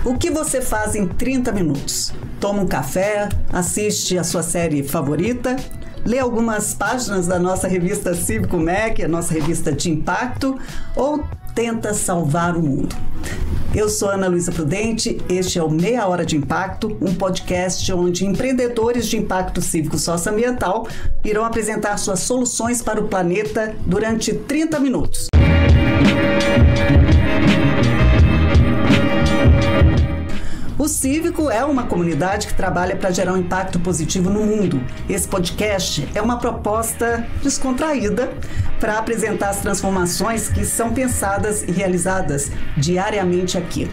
O que você faz em 30 minutos? Toma um café, assiste a sua série favorita, lê algumas páginas da nossa revista Cívico MEC, a nossa revista de impacto, ou tenta salvar o mundo? Eu sou Ana Luísa Prudente, este é o Meia Hora de Impacto, um podcast onde empreendedores de impacto cívico socioambiental irão apresentar suas soluções para o planeta durante 30 minutos. O Cívico é uma comunidade que trabalha para gerar um impacto positivo no mundo. Esse podcast é uma proposta descontraída para apresentar as transformações que são pensadas e realizadas diariamente aqui.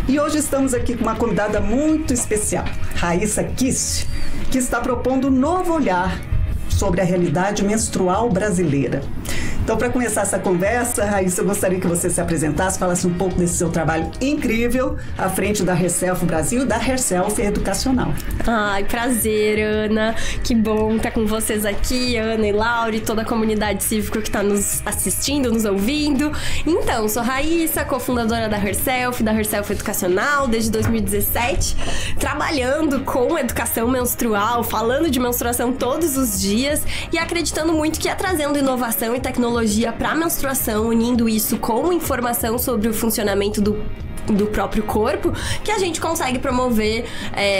E hoje estamos aqui com uma convidada muito especial, Raíssa Kiss, que está propondo um novo olhar sobre a realidade menstrual brasileira. Então, para começar essa conversa, Raíssa, eu gostaria que você se apresentasse, falasse um pouco desse seu trabalho incrível à frente da Herself Brasil e da Herself Educacional. Ai, prazer, Ana. Que bom estar com vocês aqui, Ana e Laura e toda a comunidade cívica que está nos assistindo, nos ouvindo. Então, sou Raíssa, cofundadora da Herself Educacional, desde 2017, trabalhando com educação menstrual, falando de menstruação todos os dias e acreditando muito que é trazendo inovação e tecnologia para a menstruação, unindo isso com informação sobre o funcionamento do próprio corpo, que a gente consegue promover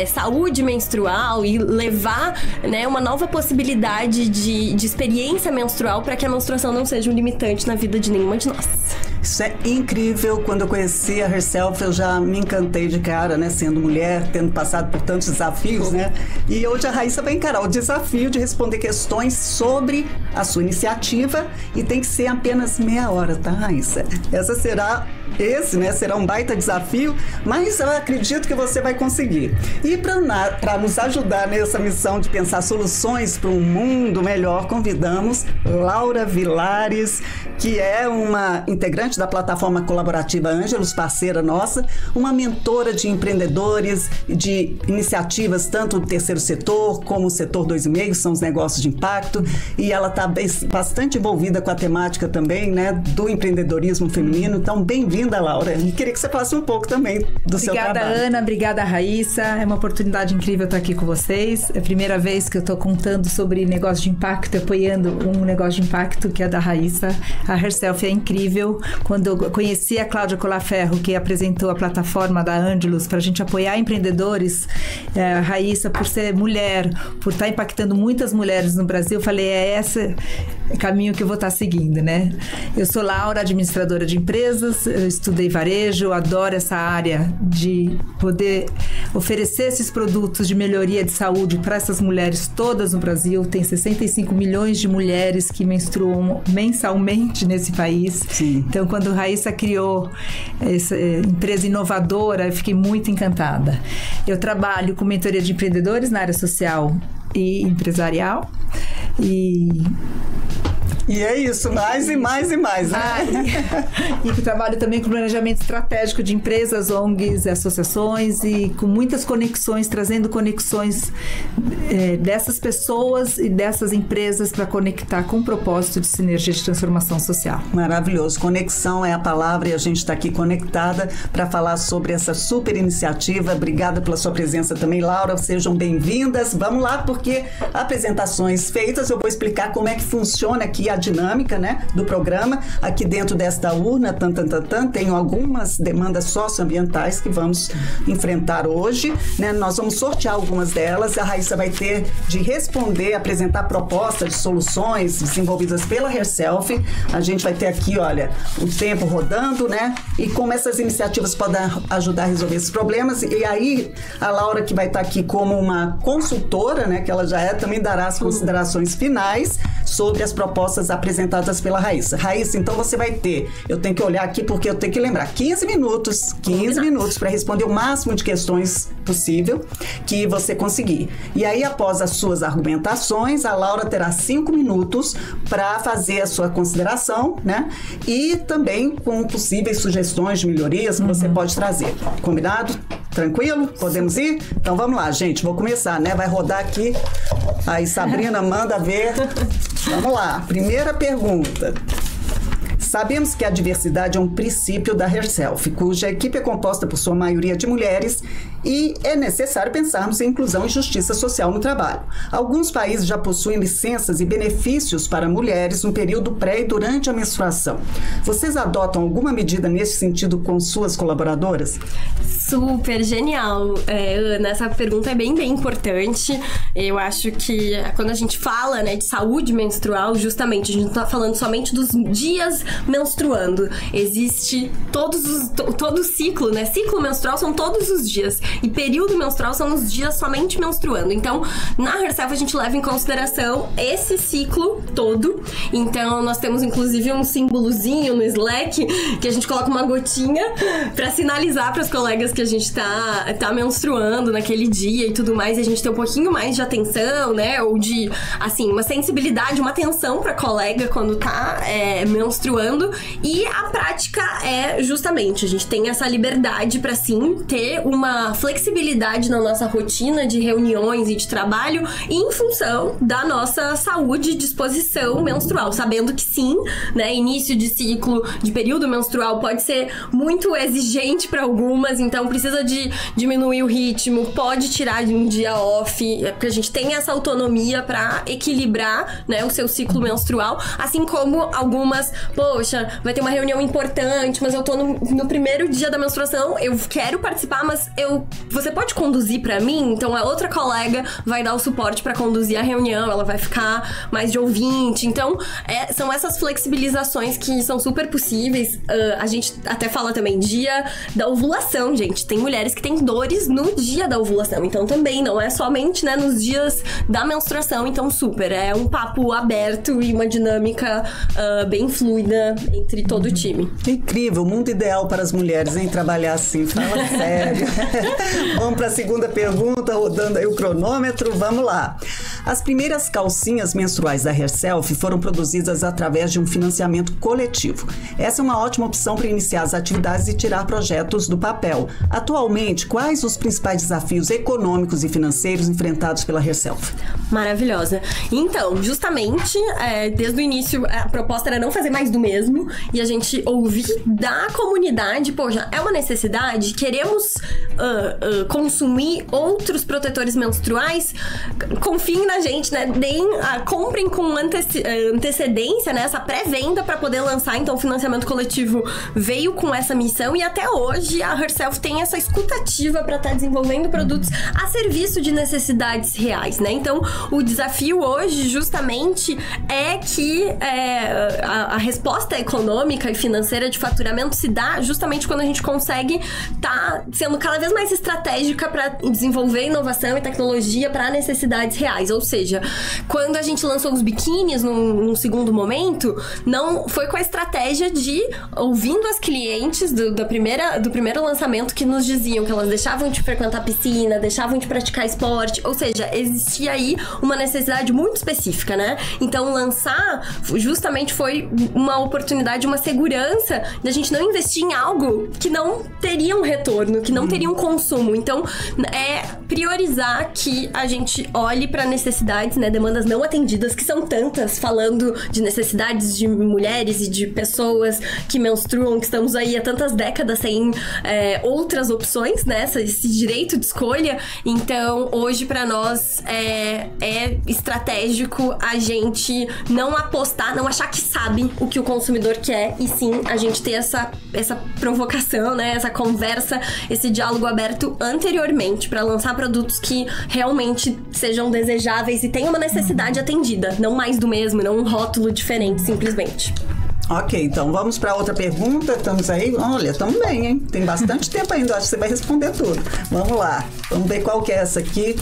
saúde menstrual e levar, né, uma nova possibilidade de experiência menstrual para que a menstruação não seja um limitante na vida de nenhuma de nós. Isso é incrível. Quando eu conheci a Herself, eu já me encantei de cara, né? Sendo mulher, tendo passado por tantos desafios, né? E hoje a Raíssa vai encarar o desafio de responder questões sobre a sua iniciativa e tem que ser apenas meia hora, tá, Raíssa? Será um baita desafio, mas eu acredito que você vai conseguir. E para nos ajudar nessa missão de pensar soluções para um mundo melhor, convidamos Laura Vilares, que é uma integrante da plataforma colaborativa Ângelos, parceira nossa, uma mentora de empreendedores, de iniciativas tanto do terceiro setor como o setor 2,5, que são os negócios de impacto, e ela está bastante envolvida com a temática também, né, do empreendedorismo feminino. Então, bem-vinda, Laura. E queria que você falasse um pouco também do seu trabalho. Obrigada, Ana. Obrigada, Raíssa. É uma oportunidade incrível estar aqui com vocês. É a primeira vez que eu estou contando sobre negócio de impacto, apoiando um negócio de impacto que é da Raíssa. A Herself é incrível. Quando eu conheci a Cláudia Colaferro, que apresentou a plataforma da Ângelos para a gente apoiar empreendedores, a Raíssa, por ser mulher, por estar impactando muitas mulheres no Brasil, eu falei, é esse caminho que eu vou estar seguindo, né? Eu sou Laura, administradora de empresas, eu estudei varejo, eu adoro essa área de poder oferecer esses produtos de melhoria de saúde para essas mulheres todas no Brasil. Tem 65 milhões de mulheres que menstruam mensalmente nesse país. Sim. Então, quando a Raíssa criou essa empresa inovadora, eu fiquei muito encantada. Eu trabalho com mentoria de empreendedores na área social e empresarial. E é isso, mais e mais e mais, né? E que trabalho também com planejamento estratégico de empresas, ONGs, associações e com muitas conexões, trazendo conexões dessas pessoas e dessas empresas para conectar com o propósito de sinergia de transformação social. Maravilhoso. Conexão é a palavra e a gente está aqui conectada para falar sobre essa super iniciativa. Obrigada pela sua presença também, Laura. Sejam bem-vindas. Vamos lá, porque apresentações feitas, eu vou explicar como é que funciona aqui a dinâmica, né, do programa. Aqui dentro desta urna, tem algumas demandas socioambientais que vamos enfrentar hoje, né? Nós vamos sortear algumas delas. A Raíssa vai ter de responder, apresentar propostas de soluções desenvolvidas pela Herself. A gente vai ter aqui, olha, o tempo rodando, né? E como essas iniciativas podem ajudar a resolver esses problemas. E aí, a Laura, que vai estar aqui como uma consultora, né, que ela já é, também dará as considerações finais sobre as propostas apresentadas pela Raíssa. Raíssa, então você vai ter, eu tenho que olhar aqui porque eu tenho que lembrar, 15 minutos para responder o máximo de questões possível que você conseguir. E aí, após as suas argumentações, a Laura terá 5 minutos para fazer a sua consideração, né? E também com possíveis sugestões de melhorias que você pode trazer. Combinado? Tranquilo? Podemos ir? Então vamos lá, gente. Vou começar, né? Vai rodar aqui. Aí, Sabrina, manda ver. Vamos lá. Primeira pergunta. Sabemos que a diversidade é um princípio da Herself, cuja equipe é composta por sua maioria de mulheres e é necessário pensarmos em inclusão e justiça social no trabalho. Alguns países já possuem licenças e benefícios para mulheres no período pré e durante a menstruação. Vocês adotam alguma medida nesse sentido com suas colaboradoras? Super genial, Ana, essa pergunta é bem importante. Eu acho que quando a gente fala, né, de saúde menstrual, justamente, a gente não tá falando somente dos dias menstruando. Existe todo o ciclo, né? Ciclo menstrual são todos os dias e período menstrual são os dias somente menstruando. Então, na Herself a gente leva em consideração esse ciclo todo. Então, nós temos inclusive um símbolozinho no Slack que a gente coloca uma gotinha pra sinalizar para as colegas que a gente tá menstruando naquele dia e tudo mais, e a gente tem um pouquinho mais de atenção, né, ou de, assim, uma sensibilidade, uma atenção pra colega quando tá menstruando, e a prática é justamente, a gente tem essa liberdade pra, sim, ter uma flexibilidade na nossa rotina de reuniões e de trabalho em função da nossa saúde e disposição menstrual, sabendo que sim, né, início de ciclo, de período menstrual pode ser muito exigente pra algumas, então precisa de diminuir o ritmo, pode tirar de um dia off, porque a gente tem essa autonomia pra equilibrar, né, o seu ciclo menstrual, assim como algumas, poxa, vai ter uma reunião importante, mas eu tô no primeiro dia da menstruação, eu quero participar, mas você pode conduzir pra mim? Então a outra colega vai dar o suporte pra conduzir a reunião, ela vai ficar mais de ouvinte, então são essas flexibilizações que são super possíveis. A gente até fala também dia da ovulação, gente. Tem mulheres que têm dores no dia da ovulação, então também não é somente, né, nos dias da menstruação, então super, é um papo aberto e uma dinâmica bem fluida entre todo o time. Incrível, mundo ideal para as mulheres, hein, trabalhar assim, fala sério. Vamos para a segunda pergunta, rodando aí o cronômetro, vamos lá. As primeiras calcinhas menstruais da Herself foram produzidas através de um financiamento coletivo. Essa é uma ótima opção para iniciar as atividades e tirar projetos do papel. Atualmente, quais os principais desafios econômicos e financeiros enfrentados pela Herself? Maravilhosa. Então, justamente, desde o início, a proposta era não fazer mais do mesmo e a gente ouvir da comunidade, poxa, é uma necessidade, queremos consumir outros protetores menstruais, confiem na gente, né? Comprem com antecedência, né? Essa pré-venda para poder lançar. Então, o financiamento coletivo veio com essa missão e até hoje a Herself tem essa escutativa para estar desenvolvendo produtos a serviço de necessidades reais, né? Então, o desafio hoje, justamente, é que a resposta econômica e financeira de faturamento se dá justamente quando a gente consegue estar sendo cada vez mais estratégica para desenvolver inovação e tecnologia para necessidades reais. Ou seja, quando a gente lançou os biquínis num segundo momento, não foi com a estratégia de ouvindo as clientes do primeiro lançamento que nos diziam que elas deixavam de frequentar piscina, deixavam de praticar esporte, ou seja, existia aí uma necessidade muito específica, né? Então, lançar justamente foi uma oportunidade, uma segurança de a gente não investir em algo que não teria um retorno, que não teria um consumo. Então, é priorizar que a gente olhe para necessidades, né? Demandas não atendidas, que são tantas, falando de necessidades de mulheres e de pessoas que menstruam, que estamos aí há tantas décadas sem outras opções, né? Esse direito de escolha. Então, hoje, para nós, é estratégico a gente não apostar, não achar que sabe o que o consumidor quer, e sim a gente ter essa provocação, né? Essa conversa, esse diálogo aberto anteriormente para lançar produtos que realmente sejam desejáveis e tenham uma necessidade atendida, não mais do mesmo, não um rótulo diferente, simplesmente. Ok, então vamos para outra pergunta. Estamos aí? Olha, estamos bem, hein? Tem bastante tempo ainda, acho que você vai responder tudo. Vamos lá, vamos ver qual que é essa aqui.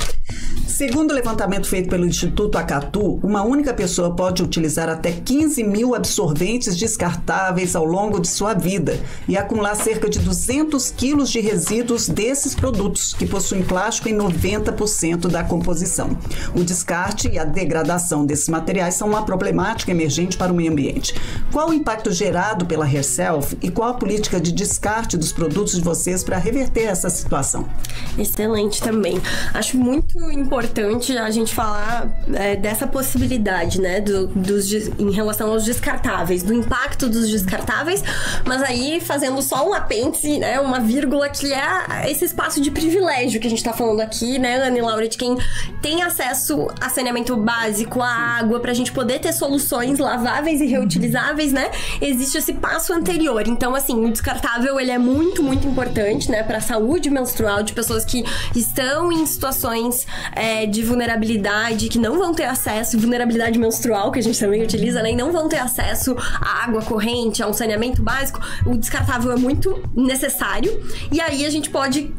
Segundo o levantamento feito pelo Instituto Acatu, uma única pessoa pode utilizar até 15 mil absorventes descartáveis ao longo de sua vida e acumular cerca de 200 quilos de resíduos desses produtos, que possuem plástico em 90% da composição. O descarte e a degradação desses materiais são uma problemática emergente para o meio ambiente. Qual o impacto gerado pela Herself e qual a política de descarte dos produtos de vocês para reverter essa situação? Excelente também. Acho muito importante importante a gente falar dessa possibilidade, né, em relação aos descartáveis, do impacto dos descartáveis, mas aí fazendo só um apêndice, né, uma vírgula, que é esse espaço de privilégio que a gente tá falando aqui, né, Ana e Laura, de quem tem acesso a saneamento básico, a água, pra gente poder ter soluções laváveis e reutilizáveis, né, existe esse passo anterior. Então, assim, o descartável, ele é muito, muito importante, né, pra saúde menstrual de pessoas que estão em situações de vulnerabilidade, que não vão ter acesso, vulnerabilidade menstrual, que a gente também utiliza, né, e não vão ter acesso à água corrente, a um saneamento básico. O descartável é muito necessário. E aí a gente pode,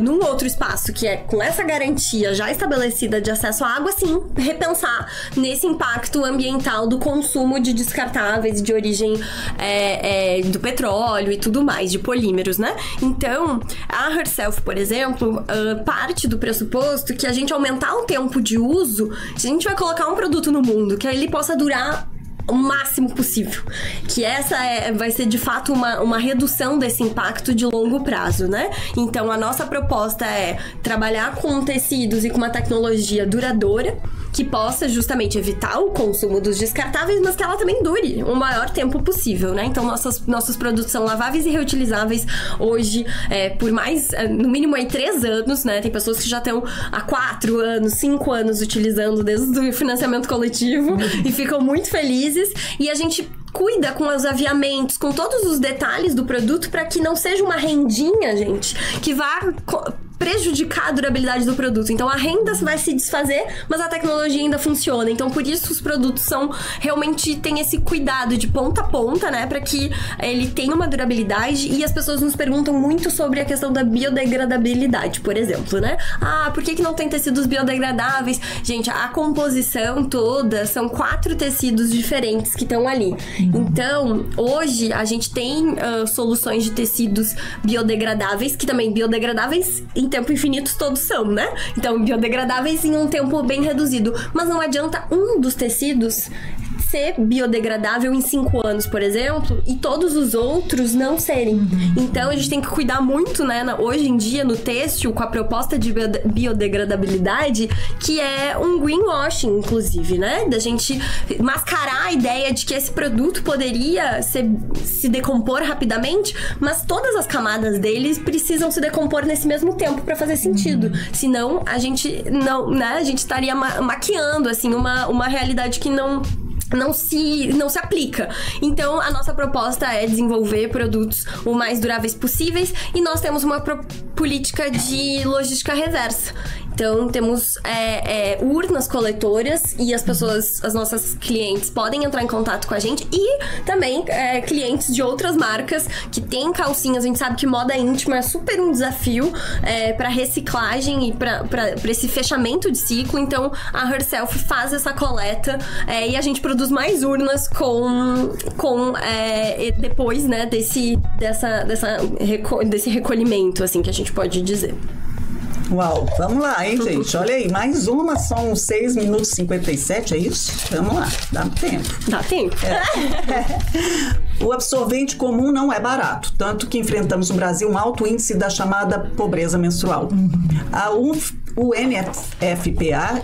num outro espaço, que é com essa garantia já estabelecida de acesso à água, sim, repensar nesse impacto ambiental do consumo de descartáveis de origem do petróleo e tudo mais, de polímeros, né? Então, a Herself, por exemplo, parte do pressuposto que a gente aumentar o tempo de uso, a gente vai colocar um produto no mundo que ele possa durar o máximo possível, que essa vai ser de fato uma redução desse impacto de longo prazo, né? Então a nossa proposta é trabalhar com tecidos e com uma tecnologia duradoura que possa justamente evitar o consumo dos descartáveis, mas que ela também dure o maior tempo possível, né? Então nossos produtos são laváveis e reutilizáveis hoje por mais, no mínimo aí 3 anos, né? Tem pessoas que já estão há 4 anos, 5 anos utilizando desde o financiamento coletivo e ficam muito felizes. E a gente cuida com os aviamentos, com todos os detalhes do produto para que não seja uma rendinha, gente, que vá prejudicar a durabilidade do produto. Então a renda vai se desfazer, mas a tecnologia ainda funciona. Então por isso os produtos realmente tem esse cuidado de ponta a ponta, né, para que ele tenha uma durabilidade. E as pessoas nos perguntam muito sobre a questão da biodegradabilidade, por exemplo, né? Por que não tem tecidos biodegradáveis? Gente, a composição toda são 4 tecidos diferentes que estão ali. Então, hoje a gente tem soluções de tecidos biodegradáveis, que também biodegradáveis em tempo infinito todos são, né? Então, biodegradáveis em um tempo bem reduzido. Mas não adianta um dos tecidos ser biodegradável em 5 anos, por exemplo, e todos os outros não serem. Então, a gente tem que cuidar muito, né, hoje em dia, no têxtil, com a proposta de biodegradabilidade, que é um greenwashing, inclusive, né? Da gente mascarar a ideia de que esse produto poderia se decompor rapidamente, mas todas as camadas deles precisam se decompor nesse mesmo tempo para fazer sentido. Senão, a gente não, né? A gente estaria maquiando, assim, uma realidade que não se aplica. Então, a nossa proposta é desenvolver produtos o mais duráveis possíveis, e nós temos uma política de logística reversa. Então, temos urnas coletoras, e as nossas clientes podem entrar em contato com a gente, e também clientes de outras marcas que têm calcinhas. A gente sabe que moda íntima é super um desafio para reciclagem e para esse fechamento de ciclo. Então, a Herself faz essa coleta e a gente produz mais urnas depois, né, desse recolhimento, assim, que a gente pode dizer. Uau, vamos lá, hein, gente? Olha aí, mais uma, são 6 minutos e 57, é isso? Vamos lá, dá tempo. Dá tempo. O absorvente comum não é barato, tanto que enfrentamos no Brasil um alto índice da chamada pobreza menstrual. A UNFPA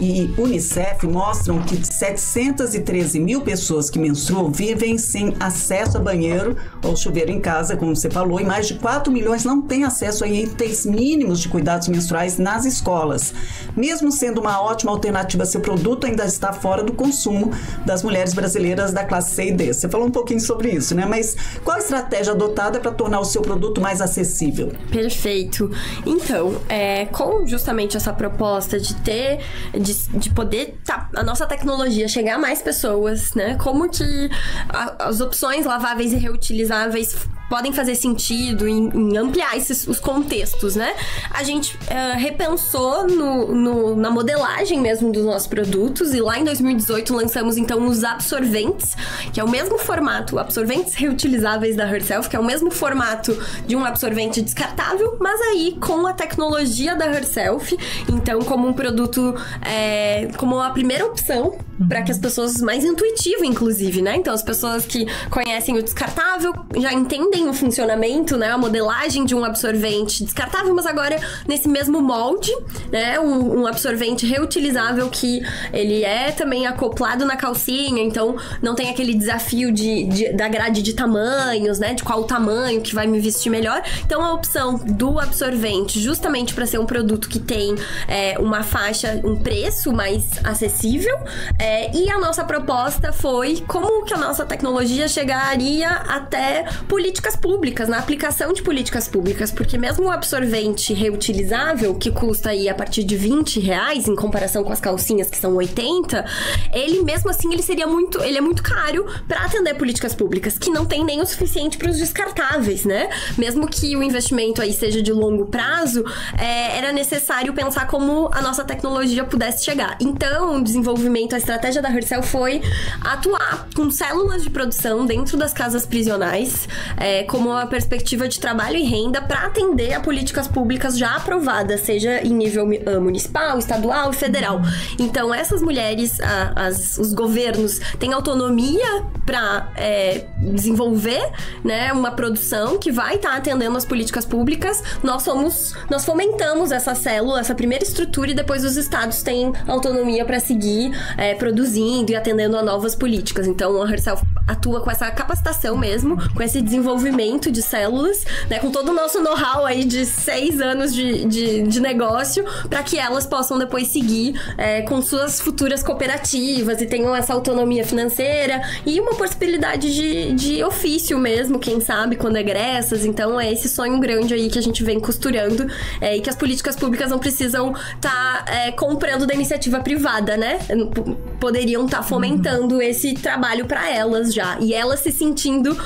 e Unicef mostram que 713 mil pessoas que menstruam vivem sem acesso a banheiro ou chuveiro em casa, como você falou, e mais de 4 milhões não têm acesso a itens mínimos de cuidados menstruais nas escolas. Mesmo sendo uma ótima alternativa, seu produto ainda está fora do consumo das mulheres brasileiras da classe C e D. Você falou um pouquinho sobre isso, né? Mas qual a estratégia adotada para tornar o seu produto mais acessível? Perfeito. Então, com justamente essa proposta de poder a nossa tecnologia chegar a mais pessoas, né? Como que as opções laváveis e reutilizáveis podem fazer sentido em ampliar os contextos, né? A gente repensou na modelagem mesmo dos nossos produtos, e lá em 2018 lançamos então os absorventes, que é o mesmo formato, absorventes reutilizáveis da Herself, que é o mesmo formato de um absorvente descartável, mas aí com a tecnologia da Herself. Então, como um produto, como a primeira opção para que as pessoas, mais intuitivo, inclusive, né? Então, as pessoas que conhecem o descartável já entendem o funcionamento, né? A modelagem de um absorvente descartável, mas agora nesse mesmo molde, né? Um absorvente reutilizável que ele é também acoplado na calcinha, então não tem aquele desafio da grade de tamanhos, né? De qual o tamanho que vai me vestir melhor. Então, a opção do absorvente, justamente para ser um produto que tem uma faixa, um preço mais acessível, e a nossa proposta foi como que a nossa tecnologia chegaria até políticas públicas, na aplicação de políticas públicas, porque mesmo o absorvente reutilizável, que custa aí a partir de R$20, em comparação com as calcinhas que são 80, ele mesmo assim, ele é muito caro para atender políticas públicas, que não tem nem o suficiente para os descartáveis, né? Mesmo que o investimento aí seja de longo prazo, era necessário pensar como a nossa tecnologia pudesse chegar. Então, o desenvolvimento, a estratégia da Herself foi atuar com células de produção dentro das casas prisionais, como uma perspectiva de trabalho e renda para atender a políticas públicas já aprovadas, seja em nível municipal, estadual e federal. Então, essas mulheres, os governos têm autonomia para desenvolver, né, uma produção que vai estar atendendo as políticas públicas. Nós fomentamos essa célula, essa primeira estrutura, e depois os estados têm autonomia para seguir produzindo e atendendo a novas políticas. Então, a Herself atua com essa capacitação mesmo, com esse desenvolvimento de células, né, com todo o nosso know-how aí de 6 anos de negócio, para que elas possam depois seguir com suas futuras cooperativas e tenham essa autonomia financeira e uma possibilidade de ofício mesmo, quem sabe, quando egressas. Então, é esse sonho grande aí que a gente vem costurando, e que as políticas públicas não precisam estar comprando da iniciativa privada, né? Poderiam estar fomentando esse trabalho para elas já. E elas se sentindo,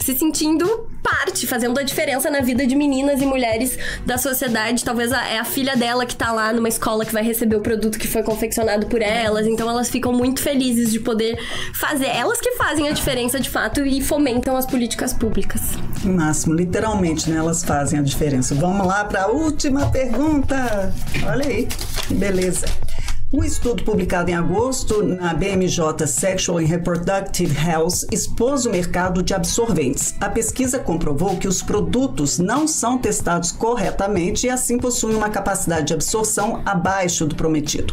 se sentindo parte, fazendo a diferença na vida de meninas e mulheres da sociedade. Talvez é a filha dela que tá lá numa escola que vai receber o produto que foi confeccionado por elas. Então, elas ficam muito felizes de poder fazer. Elas que fazem a diferença de fato e fomentam as políticas públicas. Máximo, literalmente, né? Elas fazem a diferença. Vamos lá para a última pergunta. Olha aí, que beleza. Um estudo publicado em agosto na BMJ Sexual and Reproductive Health expôs o mercado de absorventes. A pesquisa comprovou que os produtos não são testados corretamente e assim possuem uma capacidade de absorção abaixo do prometido.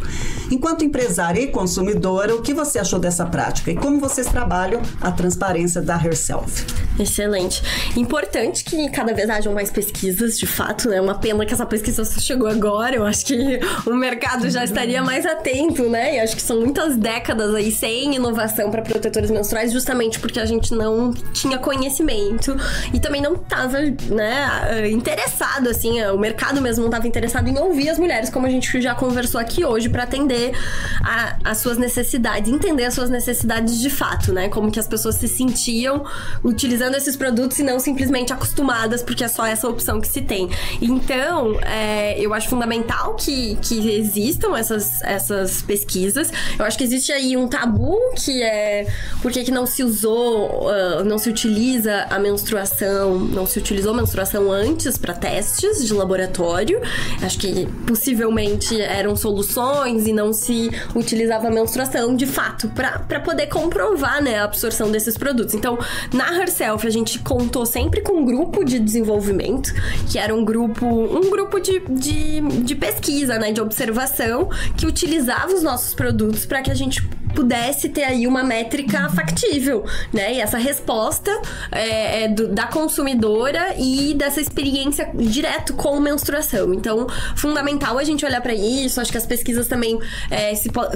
Enquanto empresária e consumidora, o que você achou dessa prática e como vocês trabalham a transparência da Herself? Excelente. Importante que cada vez hajam mais pesquisas, de fato, né? Uma pena que essa pesquisa só chegou agora. Eu acho que o mercado já estaria mais atento, né? E acho que são muitas décadas aí sem inovação para protetores menstruais, justamente porque a gente não tinha conhecimento e também não estava, né, interessado, assim, o mercado mesmo não estava interessado em ouvir as mulheres, como a gente já conversou aqui hoje, para atender as suas necessidades, entender as suas necessidades de fato, né? Como que as pessoas se sentiam utilizando esses produtos e não simplesmente acostumadas, porque é só essa opção que se tem. Então, eu acho fundamental que existam essas pesquisas. Eu acho que existe aí um tabu, que é por que não se usou, não se utiliza a menstruação, não se utilizou a menstruação antes para testes de laboratório. Acho que possivelmente eram soluções e não se utilizava a menstruação de fato para poder comprovar, né, a absorção desses produtos. Então, na Herself, a gente contou sempre com um grupo de desenvolvimento, que era um grupo de pesquisa, né, de observação, que utilizava os nossos produtos para que a gente pudesse ter aí uma métrica factível, né? E essa resposta da consumidora e dessa experiência direto com menstruação. Então, fundamental a gente olhar para isso. Acho que as pesquisas também,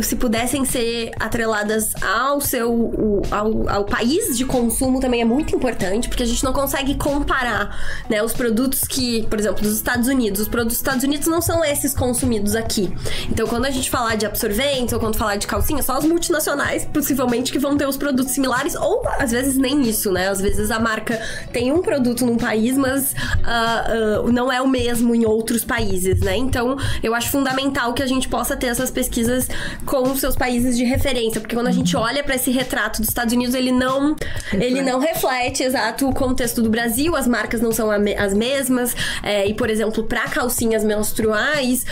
se pudessem ser atreladas ao país de consumo, também é muito importante, porque a gente não consegue comparar, né, os produtos que, por exemplo, dos Estados Unidos. Os produtos dos Estados Unidos não são esses consumidos aqui. Então, quando a gente falar de absorventes ou quando falar de calcinha, só as multinacionais multinacionais, possivelmente, que vão ter os produtos similares, ou às vezes nem isso, né? Às vezes a marca tem um produto num país, mas não é o mesmo em outros países, né? Então, eu acho fundamental que a gente possa ter essas pesquisas com os seus países de referência, porque quando a gente olha para esse retrato dos Estados Unidos, ele não reflete, exato, o contexto do Brasil, as marcas não são as mesmas, e, por exemplo, para calcinhas menstruais,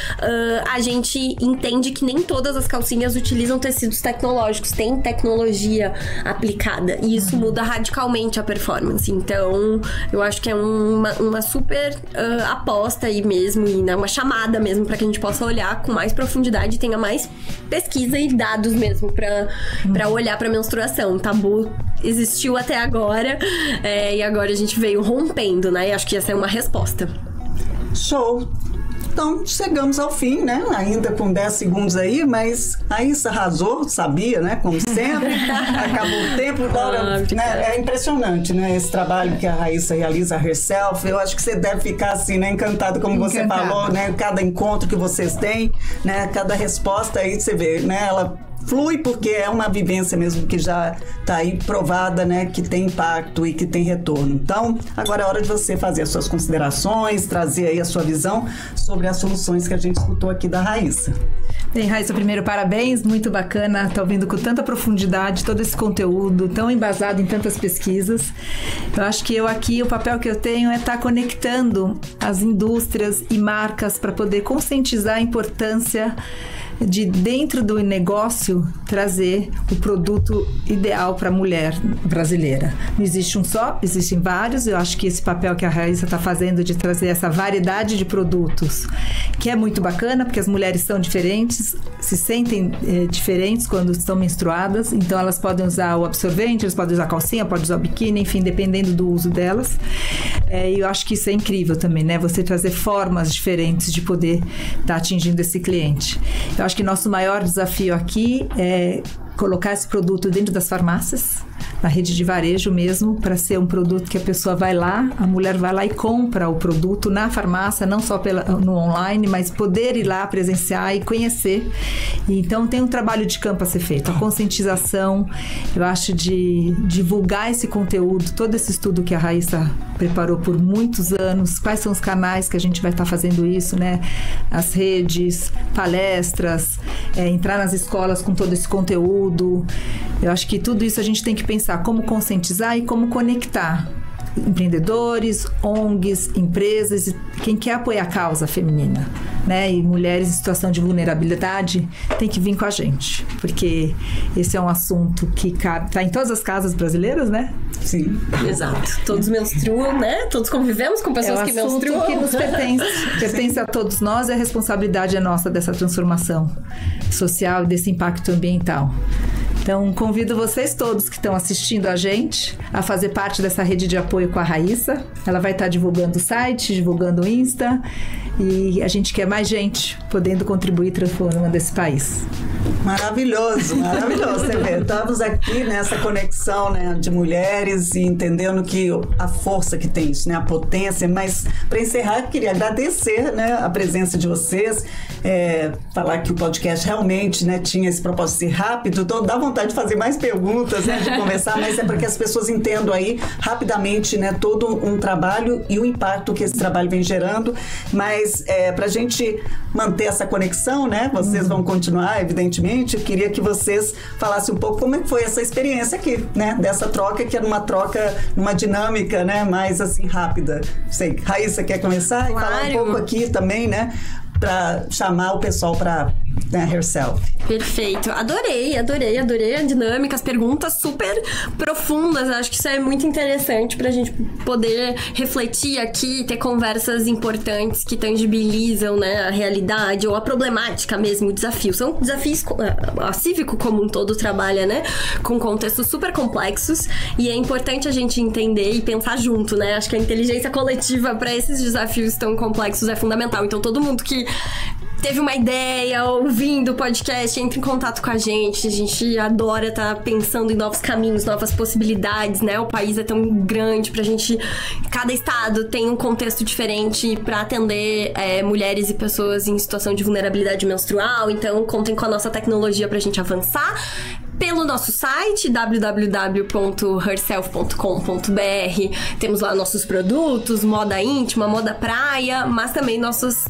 a gente entende que nem todas as calcinhas utilizam tecidos tecnológicos, tem tecnologia aplicada, e isso muda radicalmente a performance. Então, eu acho que é uma super aposta aí mesmo, e uma chamada mesmo para que a gente possa olhar com mais profundidade e tenha mais pesquisa e dados mesmo para olhar para menstruação. O tabu existiu até agora, e agora a gente veio rompendo, né? E acho que essa é uma resposta. Show! Então, chegamos ao fim, né? Ainda com 10 segundos aí, mas a Raíssa arrasou, sabia, né? Como sempre. Acabou o tempo. Laura, né? É impressionante, né? Esse trabalho que a Raíssa realiza, a Herself. Eu acho que você deve ficar assim, né? Encantado, como você falou, né? Cada encontro que vocês têm, né? Cada resposta aí, você vê, né? Ela flui porque é uma vivência mesmo que já está aí provada, né, que tem impacto e que tem retorno. Então, agora é hora de você fazer as suas considerações, trazer aí a sua visão sobre as soluções que a gente escutou aqui da Raíssa. Bem, Raíssa, primeiro, parabéns, muito bacana, tá ouvindo com tanta profundidade todo esse conteúdo, tão embasado em tantas pesquisas. Eu acho que o papel que eu tenho é estar conectando as indústrias e marcas para poder conscientizar a importância de, dentro do negócio, trazer o produto ideal para a mulher brasileira. Não existe um só, existem vários. Eu acho que esse papel que a Raíssa está fazendo de trazer essa variedade de produtos, que é muito bacana, porque as mulheres são diferentes, se sentem diferentes quando estão menstruadas, então elas podem usar o absorvente, elas podem usar a calcinha, podem usar o biquíni, enfim, dependendo do uso delas. E eu acho que isso é incrível também, né? Você trazer formas diferentes de poder estar atingindo esse cliente. Eu acho que nosso maior desafio aqui é colocar esse produto dentro das farmácias, na rede de varejo mesmo, para ser um produto que a pessoa vai lá, a mulher vai lá e compra o produto na farmácia, não só no online, mas poder ir lá presenciar e conhecer. Então tem um trabalho de campo a ser feito, a conscientização, eu acho, de divulgar esse conteúdo, todo esse estudo que a Raíssa preparou por muitos anos, quais são os canais que a gente vai estar fazendo isso, né? As redes, palestras, entrar nas escolas com todo esse conteúdo. Eu acho que tudo isso a gente tem que pensar como conscientizar e como conectar empreendedores, ONGs, empresas e quem quer apoiar a causa feminina, né? E mulheres em situação de vulnerabilidade tem que vir com a gente, porque esse é um assunto que está em todas as casas brasileiras, né? Sim. Exato. Todos menstruam, né? Todos convivemos com pessoas que menstruam. É um assunto que nos pertence a todos nós, e a responsabilidade é nossa dessa transformação social e desse impacto ambiental. Então, convido vocês todos que estão assistindo a gente a fazer parte dessa rede de apoio com a Raíssa. Ela vai estar divulgando o site, divulgando o Insta, e a gente quer mais gente podendo contribuir transformando esse país. Maravilhoso, maravilhoso. Você vê, estamos aqui nessa conexão, né, de mulheres e entendendo que a força que tem isso, né, a potência. Mas, para encerrar, queria agradecer, né, a presença de vocês, falar que o podcast realmente, né, tinha esse propósito de ser rápido. Então, dá vontade de fazer mais perguntas, né, de conversar, mas é para que as pessoas entendam aí rapidamente, né, todo um trabalho e o impacto que esse trabalho vem gerando. Mas para a gente manter essa conexão, né, vocês vão continuar, evidentemente. Eu queria que vocês falassem um pouco como é que foi essa experiência aqui, né, dessa troca, que era uma troca, uma dinâmica, né, mais assim, rápida. Sei, Raíssa quer começar? Claro. E falar um pouco aqui também, né, para chamar o pessoal para, né, Herself. Perfeito. Adorei a dinâmica, as perguntas super profundas. Acho que isso é muito interessante pra gente poder refletir aqui, ter conversas importantes que tangibilizam, né, a realidade ou a problemática mesmo, o desafio. São desafios, a Cívico como um todo trabalha, né, com contextos super complexos, e é importante a gente entender e pensar junto, né? Acho que a inteligência coletiva para esses desafios tão complexos é fundamental. Então, todo mundo que teve uma ideia, ouvindo o podcast, entre em contato com a gente adora estar pensando em novos caminhos, novas possibilidades, né? O país é tão grande pra gente, cada estado tem um contexto diferente pra atender mulheres e pessoas em situação de vulnerabilidade menstrual, então contem com a nossa tecnologia pra gente avançar. pelo nosso site www.herself.com.br. Temos lá nossos produtos, moda íntima, moda praia, mas também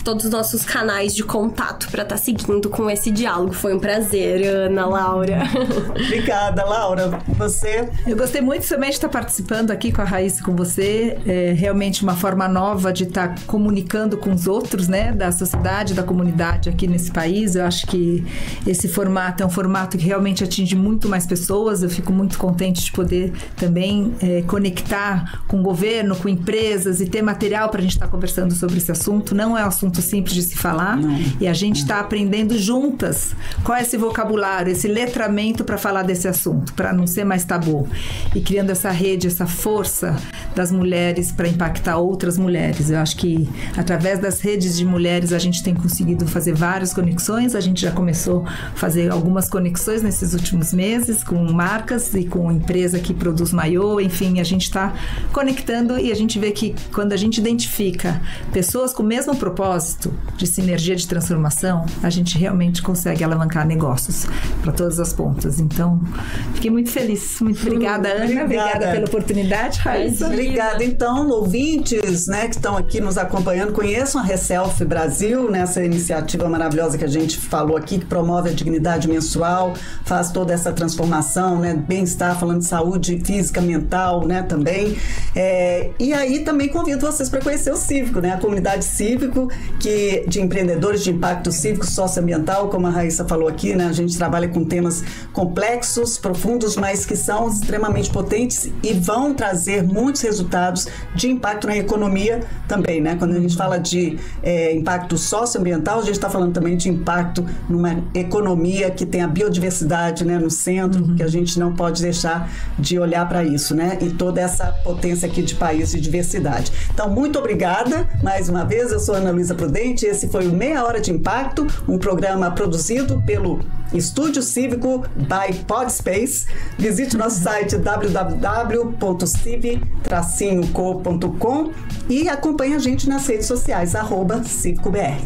todos os nossos canais de contato para estar seguindo com esse diálogo. Foi um prazer, Ana, Laura. Obrigada, Laura. Você? Eu gostei muito também de estar participando aqui com a Raíssa, com você. É realmente uma forma nova de estar comunicando com os outros, né, da sociedade, da comunidade aqui nesse país. Eu acho que esse formato é um formato que realmente atinge muito mais pessoas. Eu fico muito contente de poder também conectar com o governo, com empresas e ter material para a gente estar conversando sobre esse assunto. Não é um assunto simples de se falar. Não. E a gente está aprendendo juntas qual é esse vocabulário, esse letramento para falar desse assunto, para não ser mais tabu. E criando essa rede, essa força das mulheres para impactar outras mulheres. Eu acho que através das redes de mulheres a gente tem conseguido fazer várias conexões. A gente já começou a fazer algumas conexões nesses últimos meses com marcas e com empresa que produz maiô. Enfim, a gente está conectando e a gente vê que quando a gente identifica pessoas com o mesmo propósito de sinergia de transformação, a gente realmente consegue alavancar negócios para todas as pontas. Então, fiquei muito feliz. Muito obrigada, Ana. Obrigada pela oportunidade, Raíssa. Obrigada. Então, ouvintes, né, que estão aqui nos acompanhando, conheçam a Herself Brasil, nessa iniciativa maravilhosa que a gente falou aqui, que promove a dignidade menstrual, faz toda essa transformação, né, bem-estar, falando de saúde física, mental, né, também. E aí também convido vocês para conhecer o Cívico, né, a comunidade Cívico, que de empreendedores de impacto cívico, socioambiental, como a Raíssa falou aqui, né, a gente trabalha com temas complexos, profundos, mas que são extremamente potentes e vão trazer muitos resultados de impacto na economia também, né? Quando a gente fala de impacto socioambiental, a gente está falando também de impacto numa economia que tem a biodiversidade, né, no centro, que a gente não pode deixar de olhar para isso, né? E toda essa potência aqui de país de diversidade. Então, muito obrigada mais uma vez. Eu sou Ana Luísa Prudente. Esse foi o Meia Hora de Impacto, um programa produzido pelo Estúdio Cívico by Podspace. Visite nosso site www.civ-co.com e acompanhe a gente nas redes sociais, @CívicoBR.